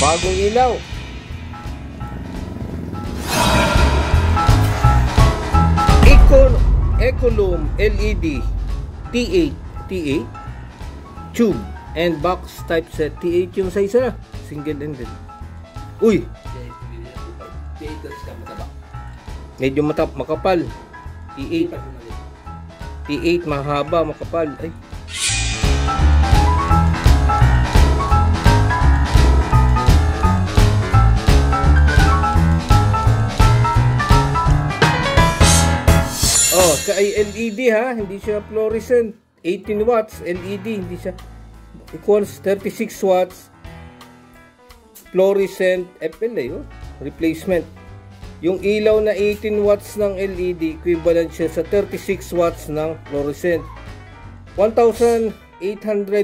Bagong ilaw. Ecolum LED T8 tube and box type set. T8 yung sa isa, single ended. Uy, medyo makapal. T8 mahaba, makapal. Ay. Oh, kay LED ha, hindi siya fluorescent. 18 watts LED, hindi siya equals 36 watts fluorescent FLA, replacement. Yung ilaw na 18 watts ng LED, equivalent siya sa 36 watts ng fluorescent. 1,800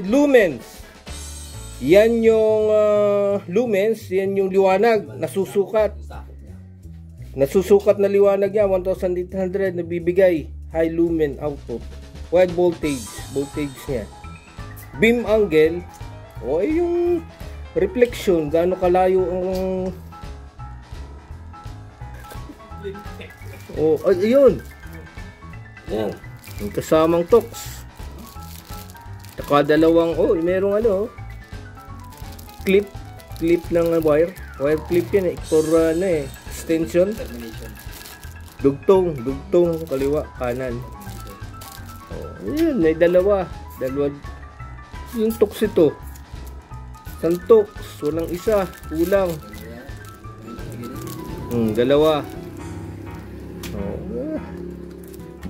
lumens. Yan yung lumens, yan yung liwanag, nasusukat. Nasusukat na liwanag niya, 1,800 na bibigay. High lumen output. Wide voltage niya. Beam angle, yung reflection, gaano kalayo ang ayun. Yan. Yung kasamang tox. Saka dalawang, merong clip ng wire clip yan for extension. Dugtong kaliwa kanan. Ayun, may dalawa yung tox ito. Isang tox, walang isa, kulang. Dalawa.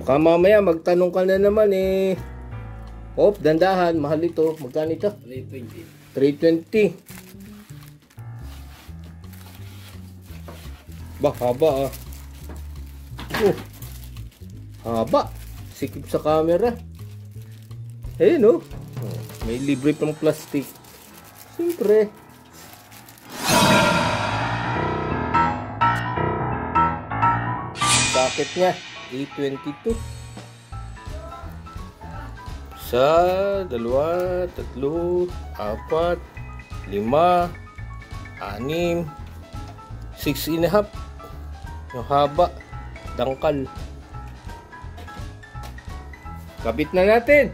Baka mamaya magtanong ka na naman dandahan, mahal ito. Magkano ito? 320. Haba haba. Sikip sa camera. Ayun may libre pang plastic. Siyempre. Socket niya A22. Isa, dalawa, tatlo, apat, lima, anim, 6.5. Yung haba, dangkal. Kabit na natin.